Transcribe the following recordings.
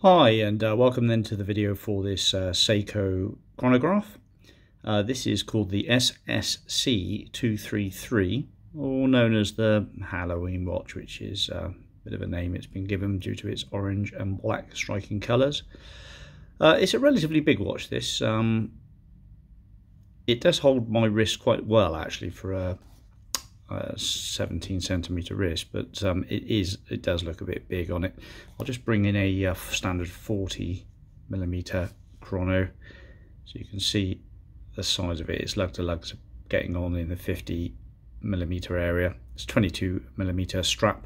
Hi, and welcome then to the video for this Seiko chronograph. This is called the ssc233, or known as the Halloween watch, which is a bit of a name it's been given due to its orange and black striking colours. It's a relatively big watch, this. It does hold my wrist quite well, actually, for a 17cm wrist, but it does look a bit big on it. I'll just bring in a standard 40mm chrono so you can see the size of it. Its lug to lugs getting on in the 50mm area. It's 22mm strap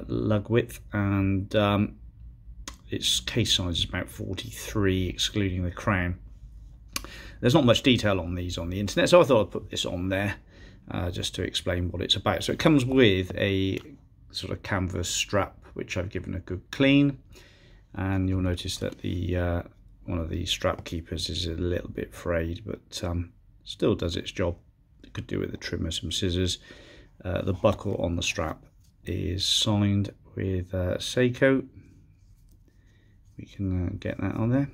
lug width, and its case size is about 43, excluding the crown. There's not much detail on these on the internet, so I thought I'd put this on there just to explain what it's about. So it comes with a sort of canvas strap, which I've given a good clean, and you'll notice that the one of the strap keepers is a little bit frayed, but still does its job. It could do with a trimmer, some scissors. The buckle on the strap is signed with Seiko. We can get that on there,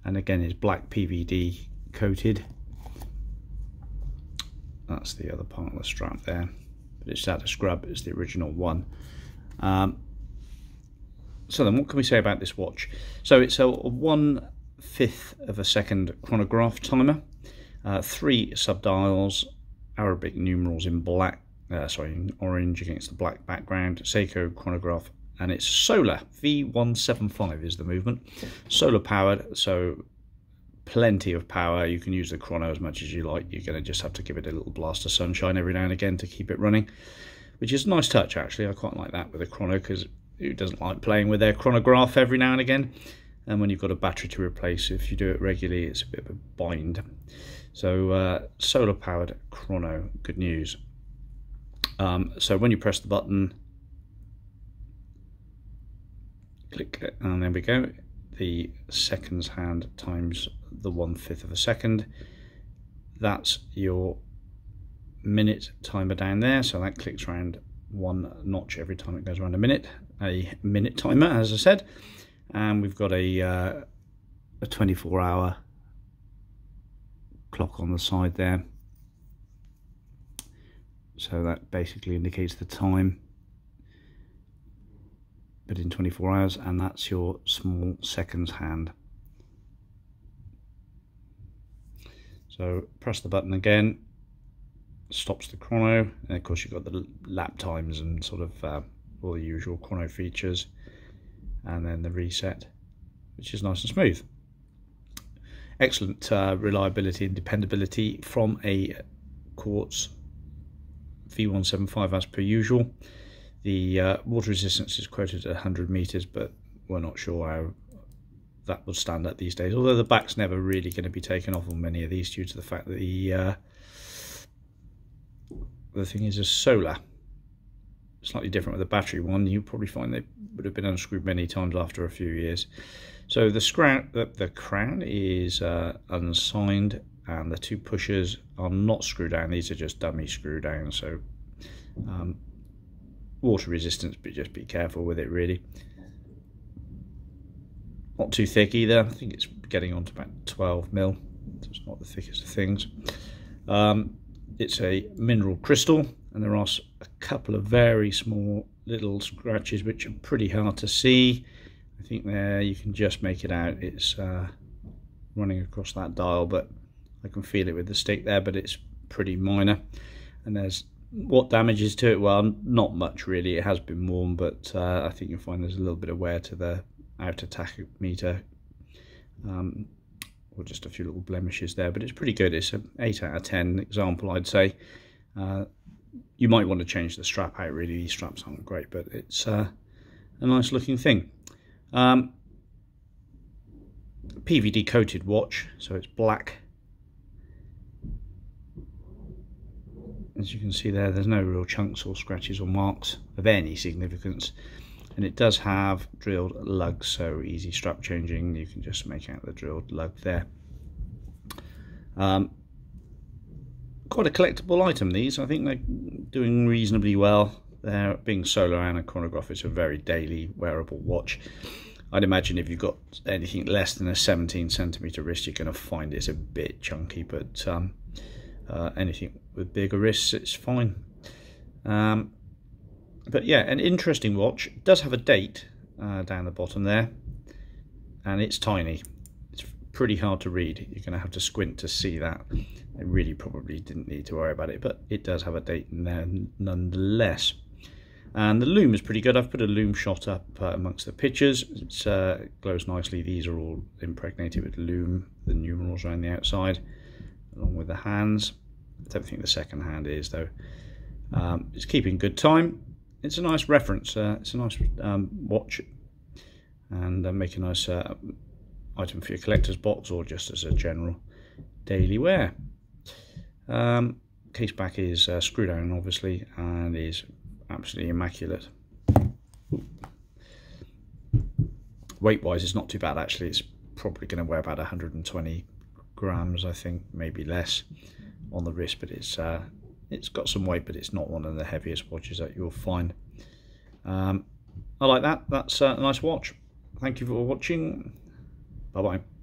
and again it's black PVD coated. That's the other part of the strap there, but it's had a scrub. It's the original one. So then what can we say about this watch? So it's a 1/5 of a second chronograph timer, 3 subdials, Arabic numerals in black, in orange against the black background, Seiko chronograph, and it's solar. V175 is the movement. Solar powered, so plenty of power. You can use the chrono as much as you like. You're going to just have to give it a little blast of sunshine every now and again to keep it running, which is a nice touch, actually. I quite like that with a chrono, because who doesn't like playing with their chronograph every now and again? And when you've got a battery to replace, if you do it regularly, it's a bit of a bind. So solar powered chrono, good news. So when you press the button, click it, and there we go. The seconds hand times the 1/5 of a second. That's your minute timer down there, so that clicks around 1 notch every time it goes around a minute timer, as I said. And we've got a 24-hour clock on the side there, so that basically indicates the time, but in 24 hours, and that's your small seconds hand. So press the button again, stops the chrono, and of course you've got the lap times and sort of all the usual chrono features, and then the reset, which is nice and smooth. Excellent reliability and dependability from a quartz V175 as per usual. The water resistance is quoted at 100 meters, but we're not sure how that will stand up these days, although the back's never really going to be taken off on many of these due to the fact that the thing is a solar. Slightly different with the battery one. You probably find they would have been unscrewed many times after a few years. So the crown is unsigned, and the 2 pushers are not screwed down. These are just dummy screw down, so water resistance, but just be careful with it, really. Not too thick either. I think it's getting on to about 12mm, so it's not the thickest of things. It's a mineral crystal, and there are a couple of very small little scratches which are pretty hard to see. I think there you can just make it out. It's running across that dial, but I can feel it with the stick there, but it's pretty minor. And there's what damages to it? Well, not much really. It has been worn, but I think you'll find there's a little bit of wear to the outer tachymeter, or just a few little blemishes there, but it's pretty good. It's an 8 out of 10 example, I'd say. You might want to change the strap out, really. These straps aren't great, but it's a nice looking thing. PVD coated watch, so it's black. As you can see there's no real chunks or scratches or marks of any significance, and it does have drilled lugs, so easy strap changing. You can just make out the drilled lug there. Quite a collectible item, these. I think they're doing reasonably well. there. Being solar and a chronograph, it's a very daily wearable watch. I'd imagine if you've got anything less than a 17cm wrist, you're going to find it's a bit chunky, but anything with bigger wrists, it's fine. But yeah, an interesting watch. It does have a date down the bottom there, and it's tiny. It's pretty hard to read. You're going to have to squint to see that. I really probably didn't need to worry about it, but it does have a date in there nonetheless. And the loom is pretty good. I've put a loom shot up amongst the pictures. It glows nicely. These are all impregnated with loom, the numerals around the outside, along with the hands. I don't think the second hand is, though. It's keeping good time. It's a nice reference. It's a nice watch, and make a nice item for your collector's box, or just as a general daily wear. Case back is screw down, obviously, and is absolutely immaculate. Weight wise, it's not too bad actually. It's probably going to weigh about 120 grams, I think, maybe less on the wrist, but it's got some weight, but it's not one of the heaviest watches that you'll find. I like that. That's a nice watch. Thank you for watching. Bye bye.